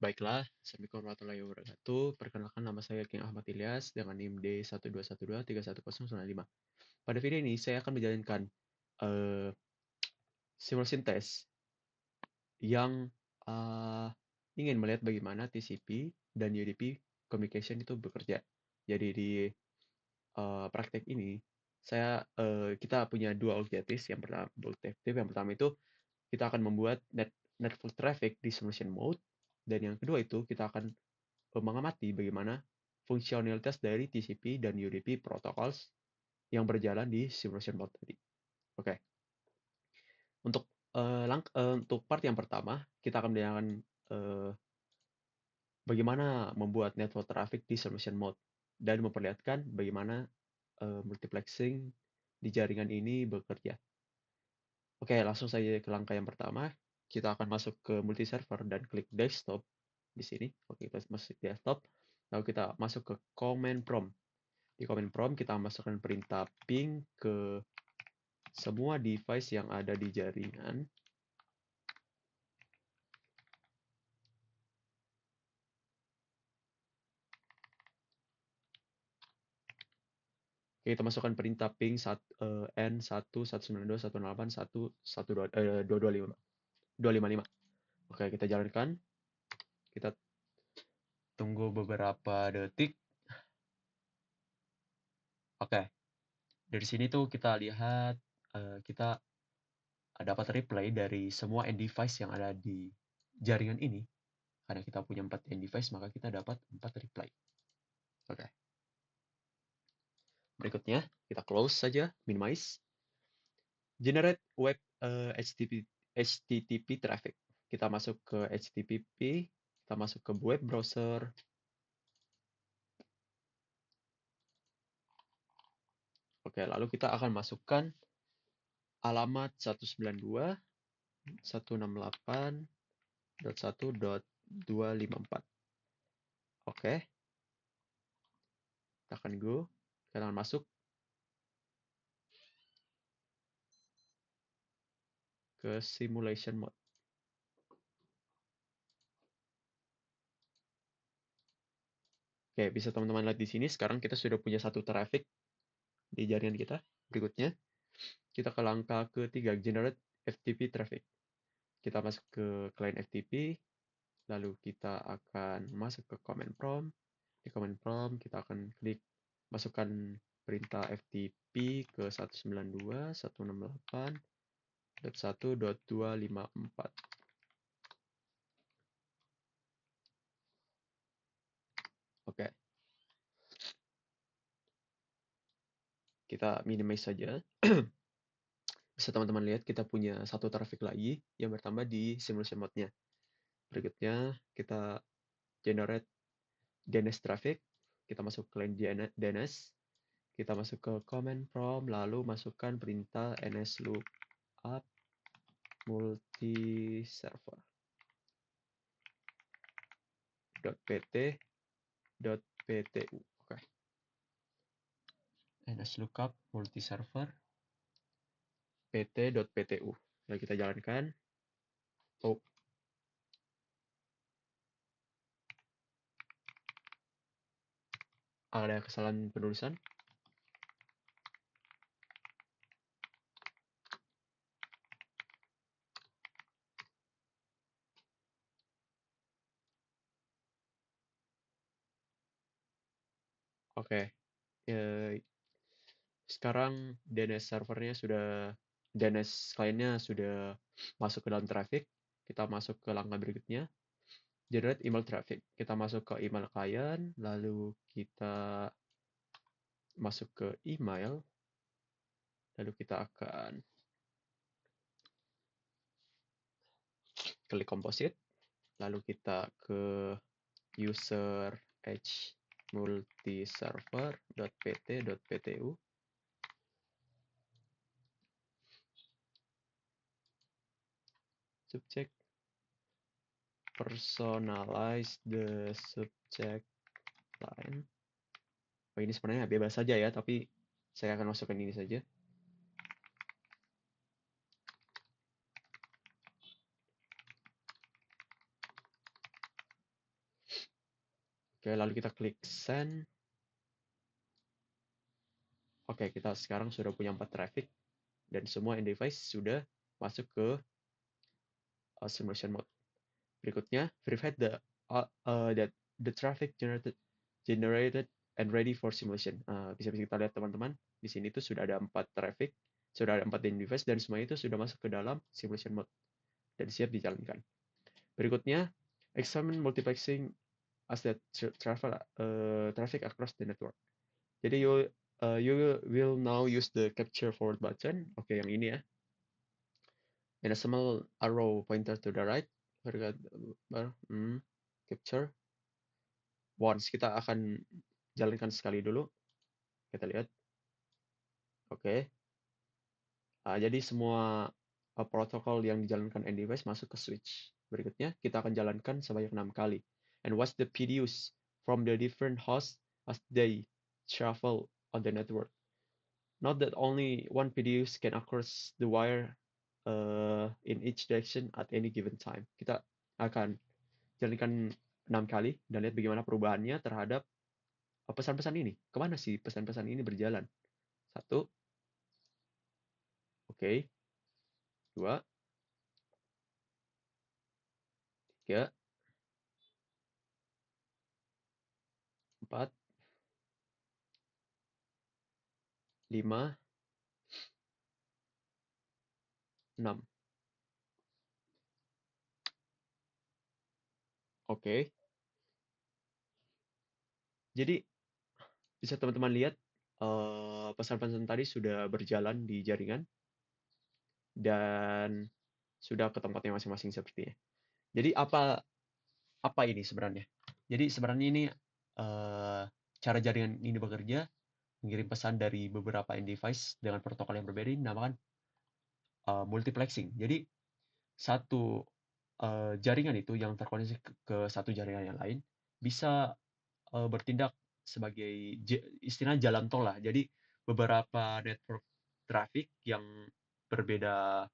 Baiklah, Assalamualaikum warahmatullahi wabarakatuh. Perkenalkan nama saya King Ahmad Ilyas dengan NIM D12123195. Pada video ini saya akan menjalankan eh, simulation test yang ingin melihat bagaimana TCP dan UDP communication itu bekerja. Jadi di praktek ini kita punya dua objektif. Yang pertama itu kita akan membuat network traffic di simulation mode, dan yang kedua itu kita akan mengamati bagaimana fungsionalitas dari TCP dan UDP protocols yang berjalan di simulation mode tadi. Oke, untuk part yang pertama kita akan mendengarkan bagaimana membuat network traffic di simulation mode dan memperlihatkan bagaimana multiplexing di jaringan ini bekerja. Oke, langsung saja ke langkah yang pertama. Kita akan masuk ke multi server dan klik desktop di sini. Oke, kita masuk desktop. Lalu kita masuk ke command prompt. Di command prompt kita masukkan perintah ping ke semua device yang ada di jaringan. Oke, kita masukkan perintah ping N119.108.112.255. Oke, kita jalankan. Kita tunggu beberapa detik. Oke, dari sini tuh kita lihat kita dapat replay dari semua end device yang ada di jaringan ini. Karena kita punya 4 end device, maka kita dapat 4 replay. Oke. Berikutnya, kita close saja, minimize. Generate web HTTP traffic. Kita masuk ke HTTP, kita masuk ke web browser. Oke, lalu kita akan masukkan alamat 192.168.1.254. Oke, kita akan go, kita akan masuk ke simulation mode. Oke, bisa teman-teman lihat di sini. Sekarang kita sudah punya satu traffic di jaringan kita. Berikutnya, kita ke langkah ketiga, generate FTP traffic. Kita masuk ke client FTP, lalu kita akan masuk ke command prompt. Di command prompt, kita akan klik masukkan perintah FTP ke 192.168.1.254. Oke, kita minimize saja. Bisa teman-teman lihat kita punya satu traffic lagi yang bertambah di simulation mode-nya. Berikutnya kita generate DNS traffic. Kita masuk ke line DNS. Kita masuk ke command prompt, lalu masukkan perintah nslookup multiserver .pt.ptu. Oke. nslookup multiserver pt.ptu. Lalu kita jalankan. Oh, ada kesalahan penulisan. Oke. Sekarang DNS kliennya sudah masuk ke dalam traffic. Kita masuk ke langkah berikutnya, generate email traffic. Kita masuk ke email client, lalu kita masuk ke email, lalu kita akan klik composite, lalu kita ke user h multiserver.pt.ptu. Subject, personalize the subject line. Oh, ini sebenarnya bebas saja ya, tapi saya akan masukkan ini saja. Oke, lalu kita klik send. Oke, kita sekarang sudah punya 4 traffic dan semua end device sudah masuk ke simulation mode. Berikutnya, verify that the traffic generated and ready for simulation. Bisa-bisa kita lihat teman-teman, di sini tuh sudah ada 4 traffic, sudah ada 4 end device dan semua itu sudah masuk ke dalam simulation mode dan siap dijalankan. Berikutnya, examine multiplexing as the traffic across the network. Jadi you will now use the capture forward button. Oke, yang ini ya. And a small arrow pointer to the right. Capture. Once kita akan jalankan sekali dulu. Kita lihat. Oke. Jadi semua protokol yang dijalankan end device masuk ke switch. Berikutnya kita akan jalankan sebanyak 6 kali. And watch the PDUs from the different hosts as they shuffle on the network. Note that only one PDUs can across the wire in each direction at any given time. Kita akan jalankan 6 kali dan lihat bagaimana perubahannya terhadap pesan-pesan ini. Kemana sih pesan-pesan ini berjalan? 1, oke. 2, 3, 4, 5, 6. Oke. Jadi bisa teman-teman lihat pesan-pesan tadi sudah berjalan di jaringan dan sudah ke tempatnya masing-masing sepertinya. Jadi apa ini sebenarnya? Jadi sebenarnya ini cara jaringan ini bekerja, mengirim pesan dari beberapa end device dengan protokol yang berbeda dinamakan multiplexing. Jadi satu jaringan itu yang terkoneksi ke satu jaringan yang lain bisa bertindak sebagai istilah jalan tol lah. Jadi beberapa network traffic yang berbeda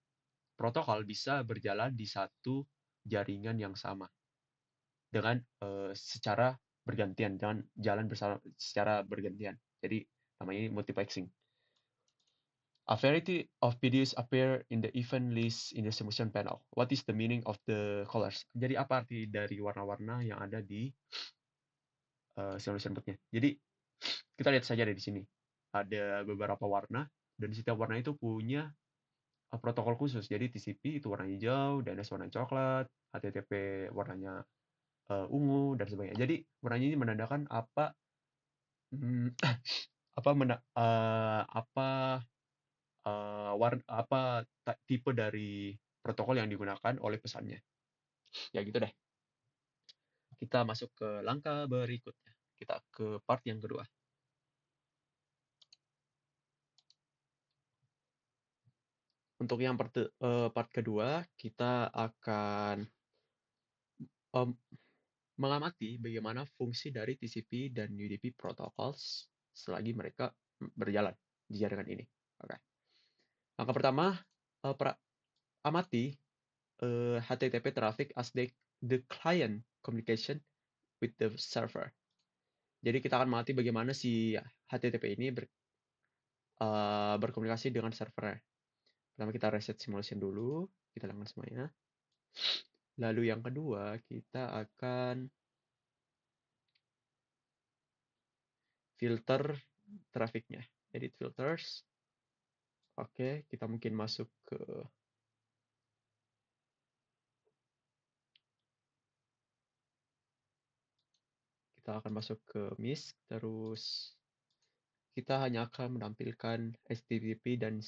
protokol bisa berjalan di satu jaringan yang sama dengan secara bergantian, jangan jalan bersama secara bergantian. Jadi namanya ini multiplexing. A variety of videos appear in the event list in the simulation panel. What is the meaning of the colors? Jadi apa arti dari warna-warna yang ada di simulation boardnya? Jadi kita lihat saja di sini. Ada beberapa warna dan setiap warna itu punya protokol khusus. Jadi TCP itu warna hijau, DNS warna coklat, HTTP warnanya ungu dan sebagainya. Jadi warnanya ini menandakan apa hmm, tipe dari protokol yang digunakan oleh pesannya. Ya gitu deh. Kita masuk ke langkah berikutnya. Kita ke part yang kedua. Untuk yang part kedua, kita akan mengamati bagaimana fungsi dari TCP dan UDP protocols selagi mereka berjalan di jaringan ini. Oke. Langkah pertama, amati HTTP traffic as the client communication with the server. Jadi kita akan mengamati bagaimana si HTTP ini berkomunikasi dengan server. Pertama kita reset simulation dulu, kita lakukan semuanya. Lalu yang kedua, kita akan filter trafficnya. Edit filters. Oke, kita mungkin masuk ke MISC, terus kita hanya akan menampilkan HTTP dan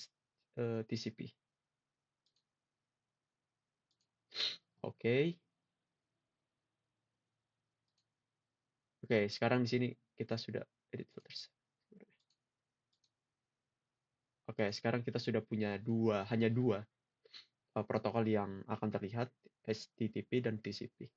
TCP. Oke. Oke, sekarang di sini kita sudah edit filters. Oke, sekarang kita sudah punya hanya dua protokol yang akan terlihat, HTTP dan TCP.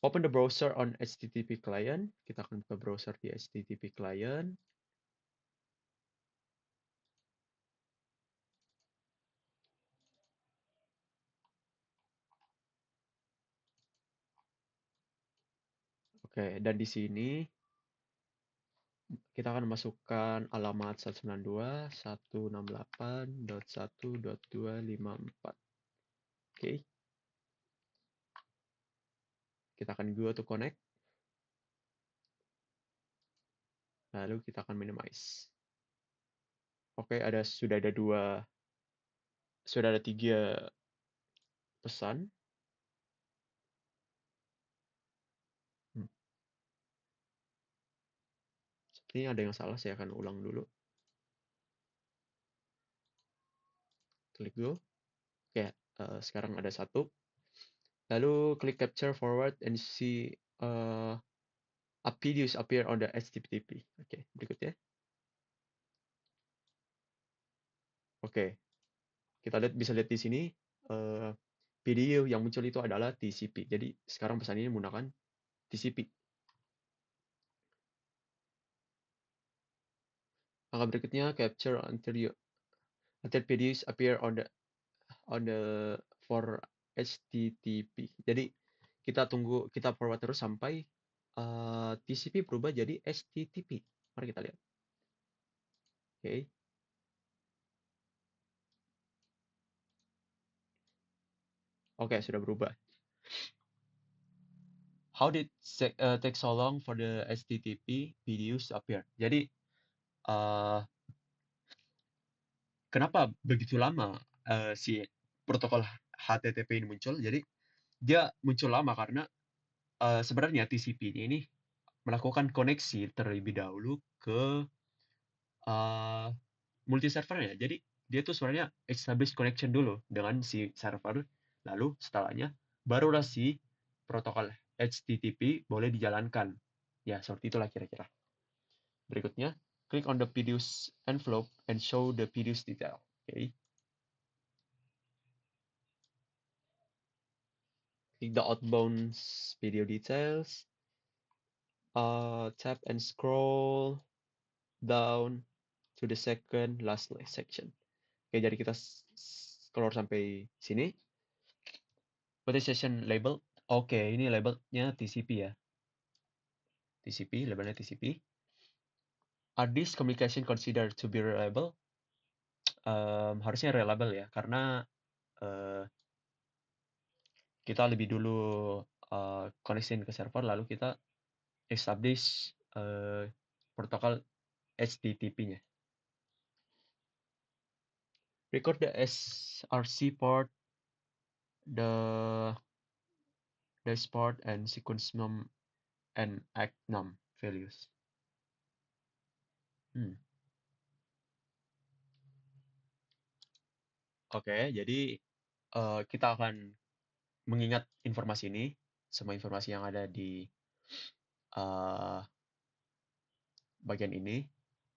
Open the browser on HTTP client. Kita akan buka browser di HTTP client. Oke, dan di sini kita akan masukkan alamat 192.168.1.254. Oke, kita akan go to connect, lalu kita akan minimize. Oke, sudah ada 3 pesan. Hmm, Sepertinya ada yang salah, saya akan ulang dulu. Klik go. Oke, sekarang ada 1. Lalu klik capture forward and see a videos appear on the HTTP. Oke, berikutnya. Oke, kita bisa lihat di sini eh, video yang muncul itu adalah TCP. Jadi sekarang pesan ini menggunakan TCP. Langkah berikutnya capture until videos appear on the for HTTP. Jadi kita forward terus sampai TCP berubah jadi HTTP. Mari kita lihat. Oke. Oke, sudah berubah. How did take so long for the HTTP videos to appear? Jadi uh, kenapa begitu lama si protokol HTTP ini muncul? Jadi dia muncul lama karena sebenarnya TCP ini melakukan koneksi terlebih dahulu ke uh, multi servernya. Jadi dia tuh sebenarnya establish connection dulu dengan si server, lalu setelahnya barulah si protokol HTTP boleh dijalankan. Ya, seperti itulah kira-kira. Berikutnya, click on the videos envelope and show the videos detail. Okay. Click the outbound video details. Tap and scroll down to the second last section. Oke, jadi kita scroll sampai sini. Session label. Oke, ini labelnya TCP ya. TCP, labelnya TCP. Are these communication considered to be reliable? Harusnya reliable ya, karena uh, kita lebih dulu koneksiin ke server, lalu kita establish protokol HTTP-nya. Record the SRC port, the port, and sequence num and act num values. Oke, jadi kita akan mengingat informasi ini, semua informasi yang ada di uh, bagian ini.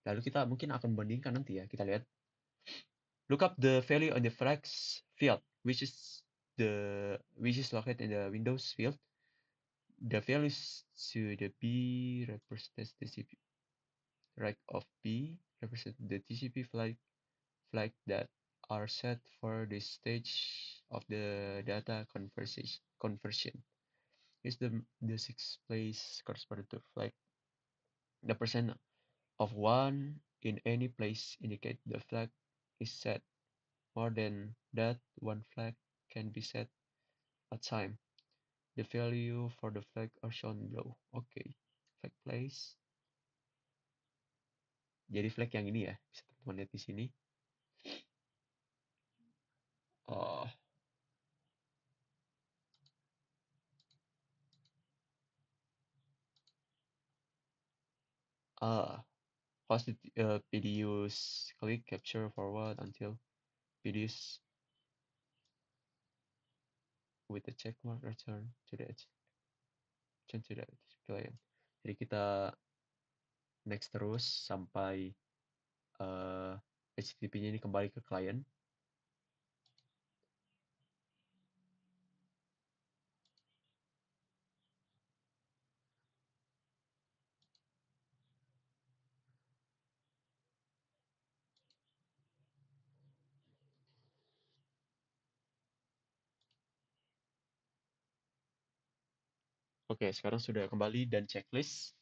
Lalu kita mungkin akan membandingkan nanti ya. Kita lihat. Look up the value on the flags field, which is located in the Windows field. The values to the B represents the TCP. Right of B represents the TCP flag that are set for this stage of the data conversion. Is the sixth place corresponding to flag. The percent of one in any place indicate the flag is set. More than that, one flag can be set at a time. The value for the flag are shown below. Oke, flag place. Jadi flag yang ini ya, bisa teman-teman lihat di sini. Oh, host videos, click capture forward until videos with the check mark return to the client. Jadi kita next terus sampai HTTP-nya ini kembali ke klien. Oke, sekarang sudah kembali dan checklist.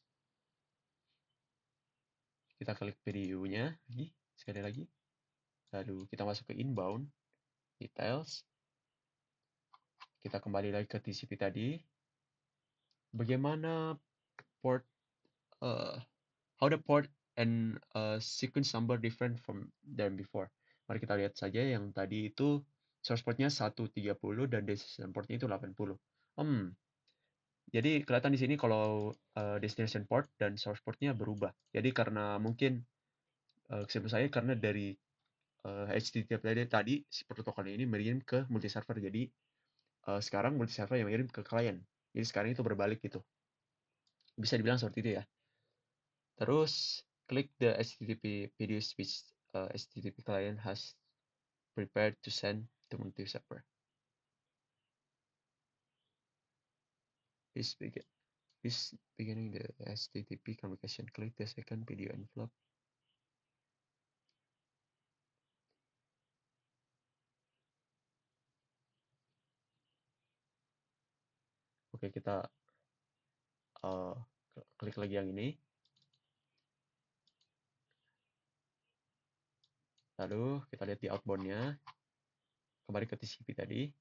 Kita klik videonya lagi, sekali lagi. Lalu kita masuk ke inbound, details. Kita kembali lagi ke TCP tadi. Bagaimana port, uh, how the port and sequence number different from than before. Mari kita lihat saja yang tadi itu source portnya 130 dan destination portnya itu 80. Jadi kelihatan di sini kalau destination port dan source portnya berubah. Jadi karena mungkin kesimpulan saya karena dari HTTP tadi si protokol ini mengirim ke multi server. Jadi sekarang multi server yang mengirim ke klien. Jadi sekarang itu berbalik gitu. Bisa dibilang seperti itu ya. Terus klik the HTTP videos which HTTP client has prepared to send to multi server. This begin this beginning the HTTP communication. Click the second video envelope. Oke, kita uh, klik lagi yang ini. Lalu kita lihat di outbound-nya. Kembali ke TCP tadi.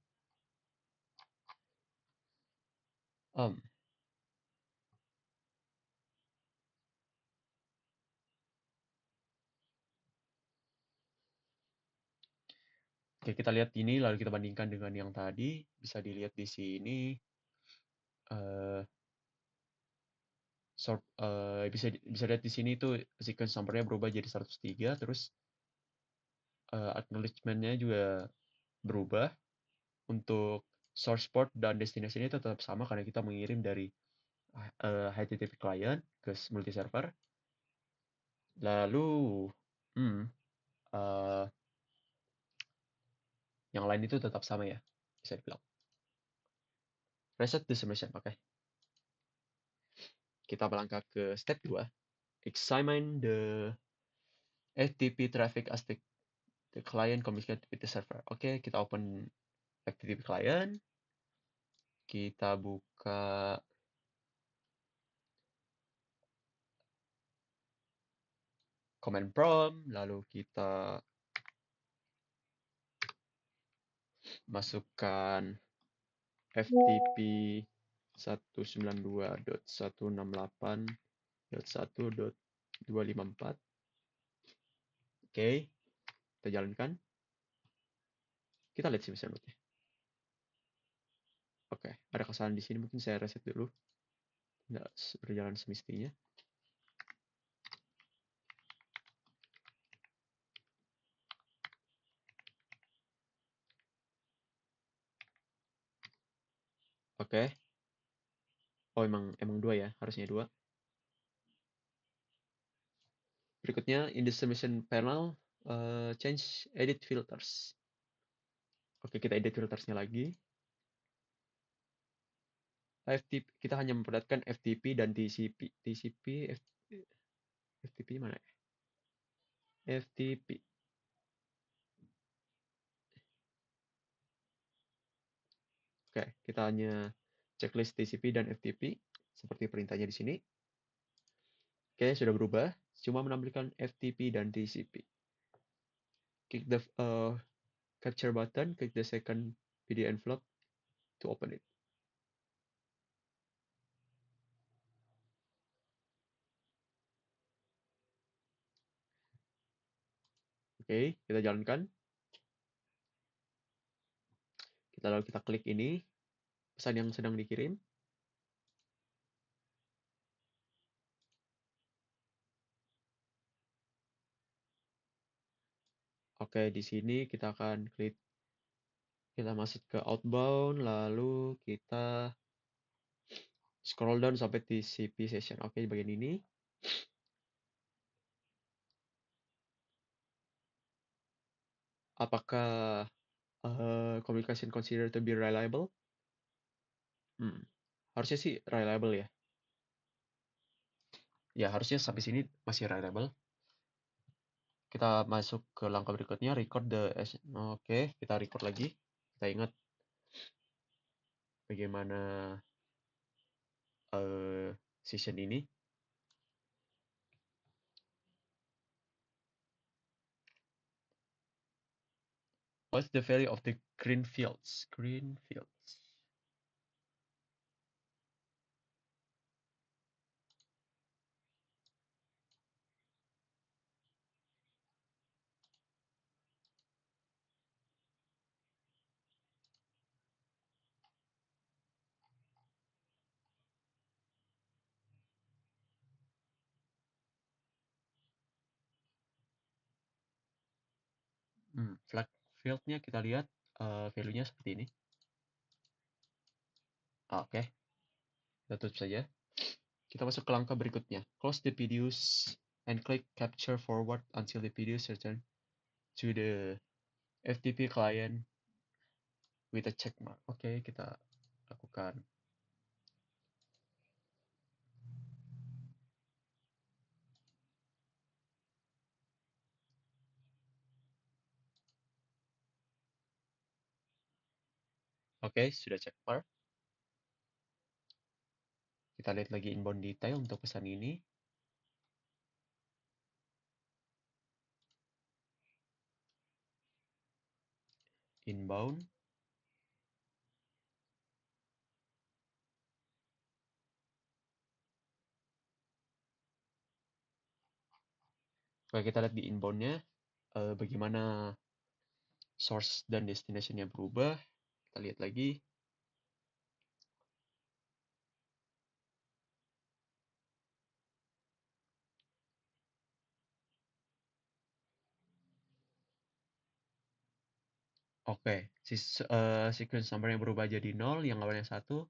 Oke, kita lihat ini lalu kita bandingkan dengan yang tadi. Bisa dilihat di sini uh, bisa lihat di sini itu sequence number-nya berubah jadi 103, terus acknowledgement-nya juga berubah. Untuk source port dan destination-nya tetap sama karena kita mengirim dari HTTP client ke multi server. Lalu uh, yang lain itu tetap sama ya, bisa dibilang. Reset destination, oke. Kita melangkah ke step 2. Examine the FTP traffic as the client communicate with the server. Oke, kita open FTP client. Kita buka command prompt, lalu kita masukkan FTP 192.168.1.254. Oke, kita jalankan. Kita lihat sih misalnya. Oke, ada kesalahan di sini. Mungkin saya reset dulu. Nggak berjalan semestinya. Oke. Oh, emang dua ya, harusnya dua. Berikutnya, in the submission panel, change edit filters. Oke, kita edit filtersnya lagi. FTP, kita hanya memperlihatkan FTP dan TCP. FTP mana ya? FTP. Oke, kita hanya checklist TCP dan FTP seperti perintahnya di sini. Oke, sudah berubah. Cuma menampilkan FTP dan TCP. Klik the capture button, klik the second video envelope to open it. Oke, kita jalankan. Lalu kita klik ini, pesan yang sedang dikirim. Oke, di sini kita akan klik, kita masuk ke outbound, lalu kita scroll down sampai TCP session. Oke, di bagian ini. Apakah communication considered to be reliable? Harusnya sih reliable ya. Ya, harusnya sampai sini masih reliable. Kita masuk ke langkah berikutnya, record the... Oke, kita record lagi. Kita ingat bagaimana session ini. What's the value of the green fields? Green fields. Flag fieldnya kita lihat value-nya seperti ini. Oke, kita tutup saja. Kita masuk ke langkah berikutnya. Close the videos and click capture forward until the videos return to the FTP client with a check mark. Oke, kita lakukan. Oke, sudah check mark. Kita lihat lagi inbound detail untuk pesan ini. Inbound. Oke, kita lihat di inbound-nya bagaimana source dan destination-nya berubah. Kita lihat lagi. Oke, sequence number yang berubah jadi 0, yang awalnya 1,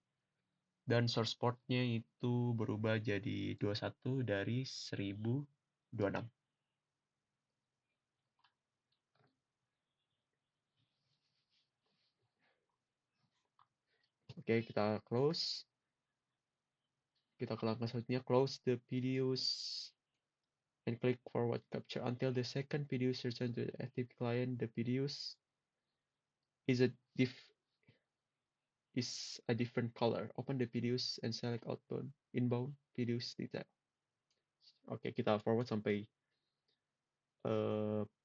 dan source port-nya itu berubah jadi 21 dari 1026. Oke, kita close. Kita ke langkah selanjutnya, close the videos and click forward capture until the second video return to the active client. The videos is a different color. Open the videos and select outbound, inbound videos detail. Oke, kita forward sampai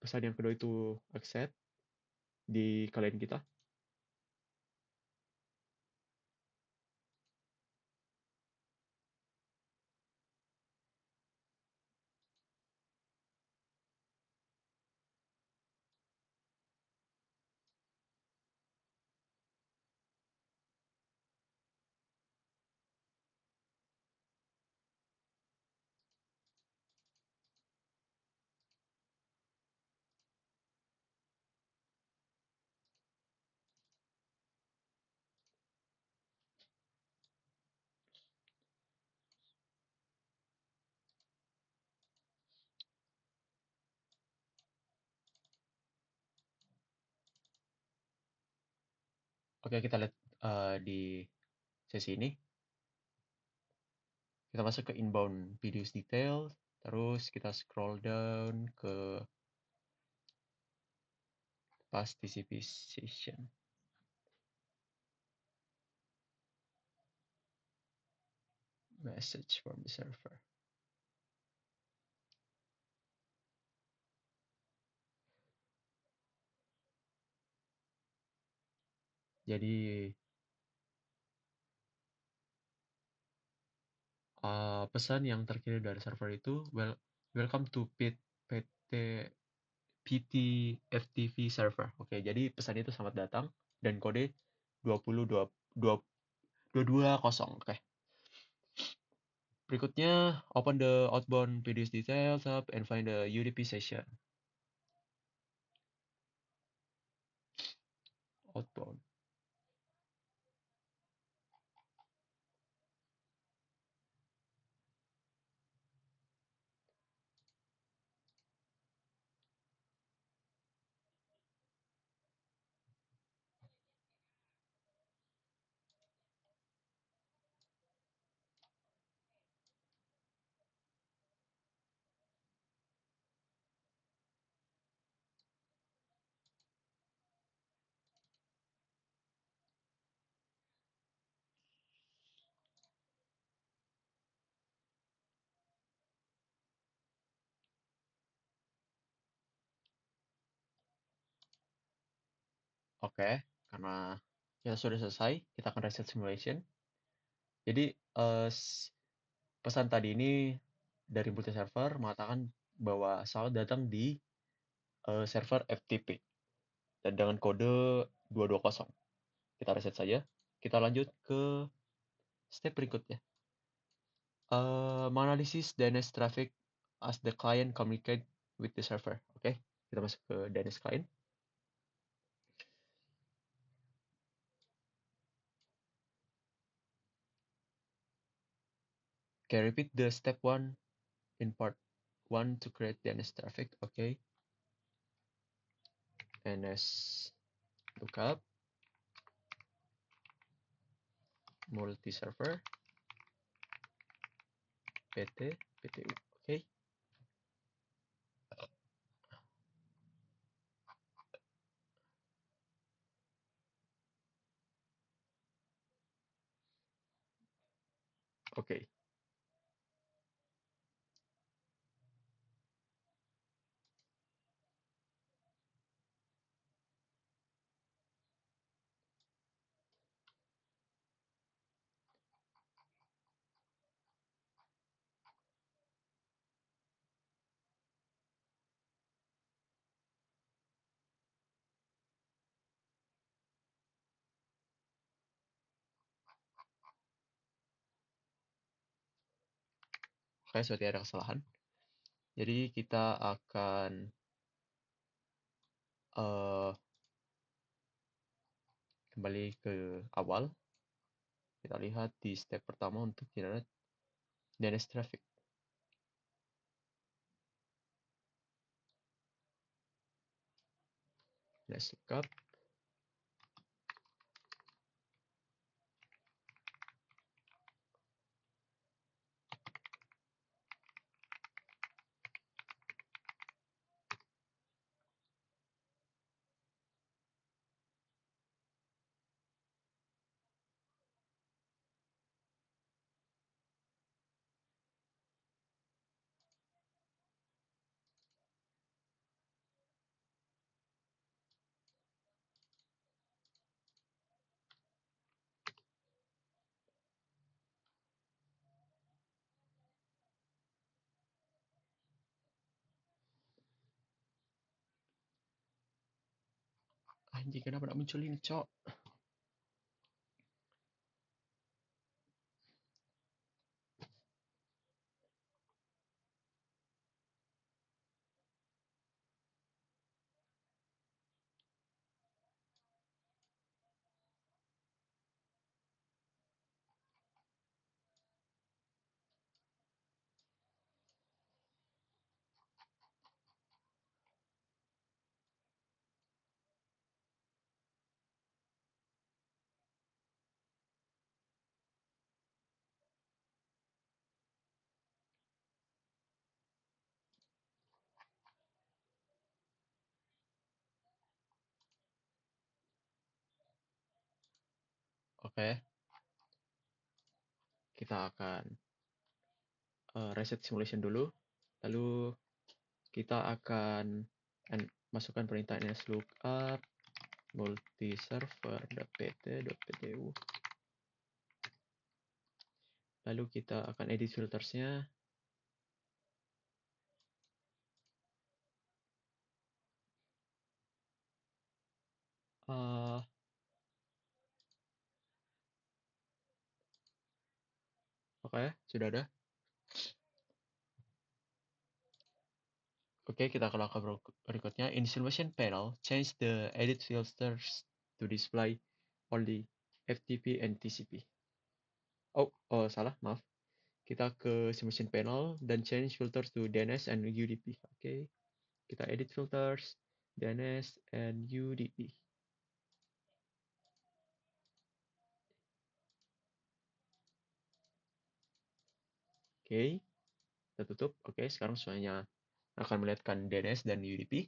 pesan yang kedua itu accept di klien kita. Oke, kita lihat di sesi ini. Kita masuk ke inbound videos detail, terus kita scroll down ke past TCP session. Message from the server. Jadi pesan yang terkirim dari server itu welcome to PT FTP server. Oke, jadi pesan itu selamat datang dan kode 20220. Oke. Berikutnya, open the outbound videos details tab and find the UDP session. Outbound. Oke, karena kita sudah selesai, kita akan reset simulation. Jadi pesan tadi ini dari multi server mengatakan bahwa salah datang di server FTP dan dengan kode 220. Kita reset saja. Kita lanjut ke step berikutnya. Menganalisis DNS traffic as the client communicate with the server. Oke, kita masuk ke DNS client. Okay, repeat the step 1 in part 1 to create DNS traffic. Okay. DNS lookup, multi-server, PT, PTU. Okay. Okay. Oke, seperti ada kesalahan. Jadi kita akan kembali ke awal. Kita lihat di step pertama untuk generate DNS traffic. DNS lookup. Anjing, kenapa tidak muncul ini, cok? Oke, kita akan reset simulation dulu. Lalu kita akan masukkan perintah nslookup multiserver.pt.ptu. Lalu kita akan edit filtersnya. Oke, sudah ada. Oke, kita ke langkah berikutnya. In simulation panel, change the edit filters to display only FTP and TCP. Oh, salah, maaf. Kita ke simulation panel dan change filters to DNS and UDP. Oke, kita edit filters, DNS and UDP. Oke, kita tutup. Oke, sekarang semuanya akan melihatkan DNS dan UDP.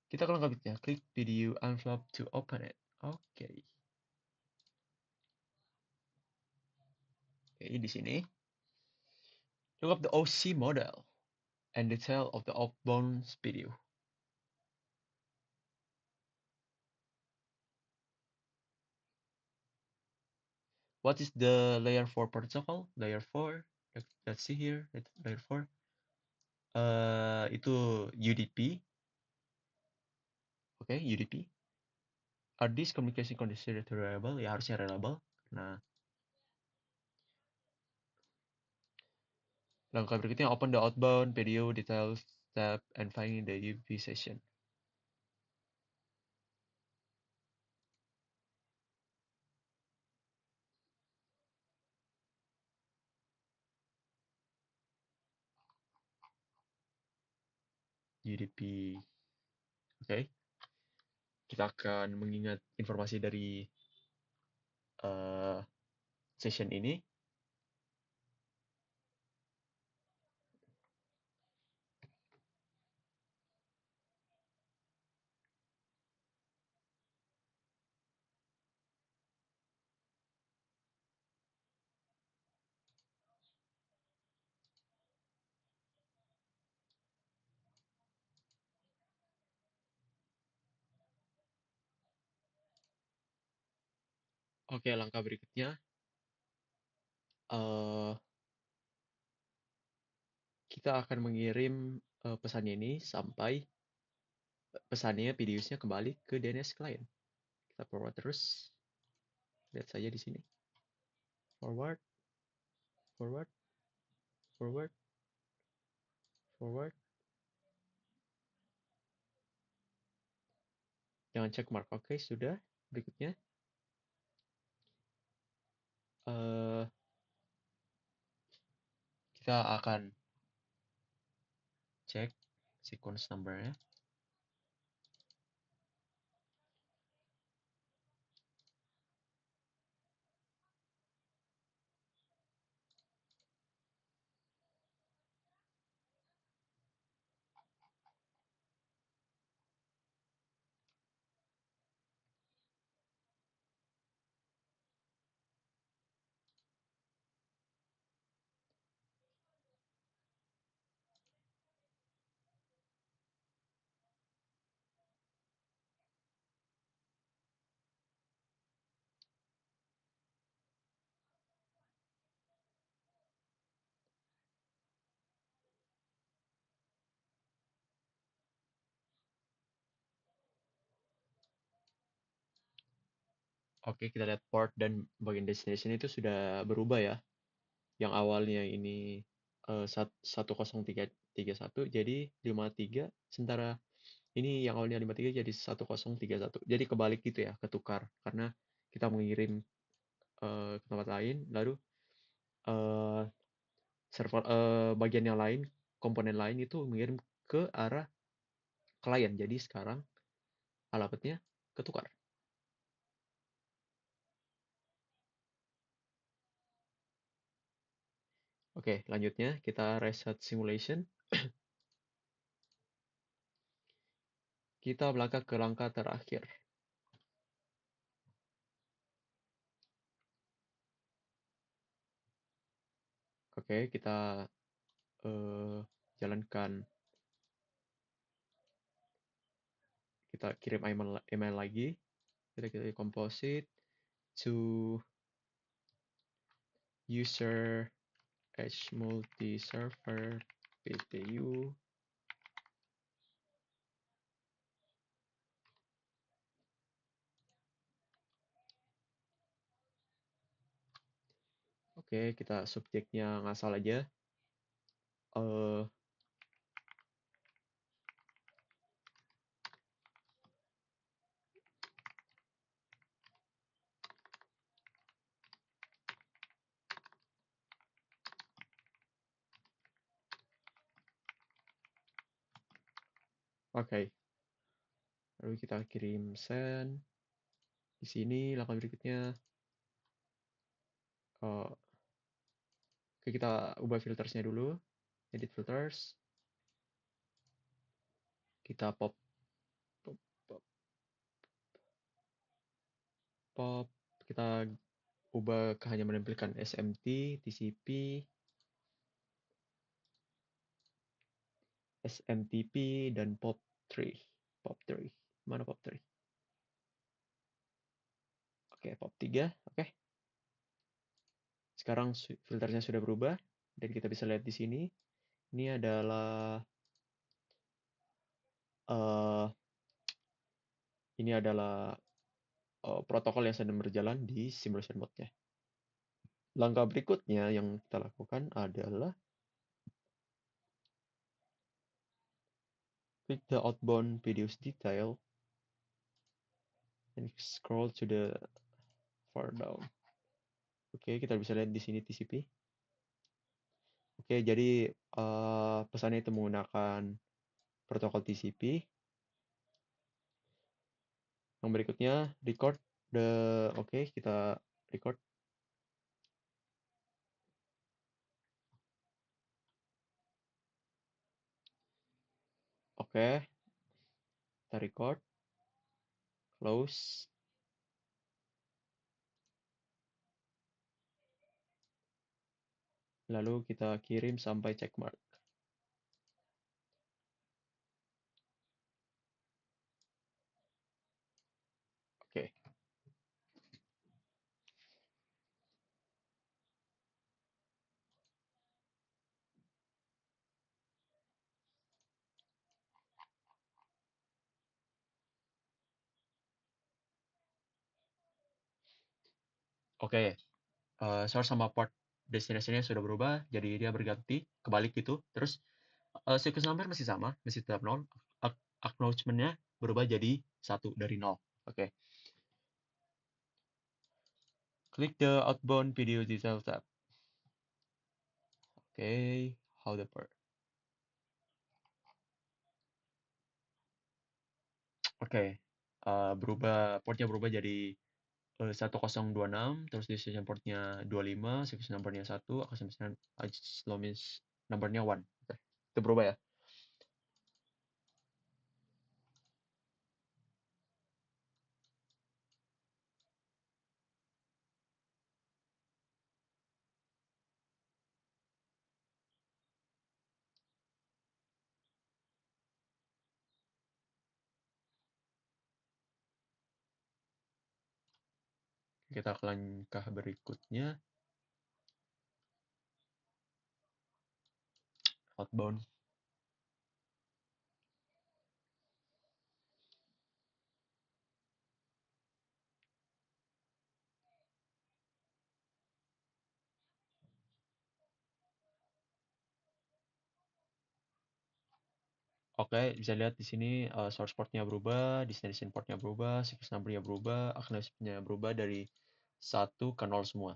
Kita ke langkah berikutnya. Klik video envelope to open it. Oke. Oke, di sini. Look up the OC model and detail of the outbound video. What is the layer 4 protocol? Layer 4, let's see here, layer 4. Itu UDP. Oke, UDP. Are these communication considered reliable? Ya harusnya reliable. Nah, langkah berikutnya open the outbound video details tab and finding the UDP session. UDP. Oke. Kita akan mengingat informasi dari session ini. Oke, langkah berikutnya kita akan mengirim pesan ini sampai pesannya PDUs-nya kembali ke DNS client. Kita forward terus. Lihat saja di sini. Forward, forward, forward, forward. Jangan cek mark. Oke, sudah. Berikutnya kita akan cek sequence number-nya. Oke, kita lihat port dan bagian destination itu sudah berubah ya. Yang awalnya ini 10331 jadi 53, sementara ini yang awalnya 53 jadi 1031. Jadi kebalik gitu ya, ketukar karena kita mengirim ke tempat lain, lalu eh, server bagian yang lain, komponen lain itu mengirim ke arah klien. Jadi sekarang alamatnya ketukar. Oke, lanjutnya kita reset simulation. Kita melangkah ke langkah terakhir. Oke, kita jalankan, kita kirim email lagi. Kita composite to user h multi server ptu. Oke, kita subjeknya ngasal aja. Oke, lalu kita kirim send. Di sini langkah berikutnya, oke, kita ubah filtersnya dulu. Edit filters. Kita pop, pop, pop, pop. Kita ubah ke hanya menampilkan SMT, TCP, SMTP, dan POP3. POP3. Mana POP3? Oke, POP3. Oke. sekarang filternya sudah berubah dan kita bisa lihat di sini. Ini adalah uh, ini adalah protokol yang sedang berjalan di simulation mode-nya. Langkah berikutnya yang kita lakukan adalah click the outbound videos detail and scroll to the far down. Oke, kita bisa lihat di sini TCP. Oke, jadi pesannya itu menggunakan protokol TCP. Yang berikutnya record oke, kita record. Oke, kita record, close. Lalu kita kirim sampai checkmark. Oke. Oke, source sama port destination-nya sudah berubah, jadi dia berganti, kebalik gitu. Terus sequence number masih sama, masih tetap 0. Acknowledgement-nya berubah jadi 1 dari 0. Oke. Klik the outbound video detail tab. Oke, how the port. Oke, portnya berubah jadi 1026, terus destination portnya 25, sequence numbernya 1, acknowledgement numbernya 1. Oke, itu berubah ya. Kita ke langkah berikutnya, outbound. Oke, bisa lihat di sini source portnya berubah, destination portnya berubah, sequence numbernya berubah, acknowledgement-nya berubah dari 1 ke 0 semua.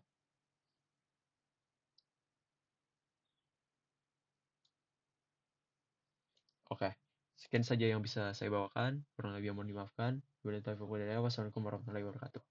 Oke, sekian saja yang bisa saya bawakan. Kurang lebih mohon dimaafkan. Wassalamualaikum warahmatullahi wabarakatuh.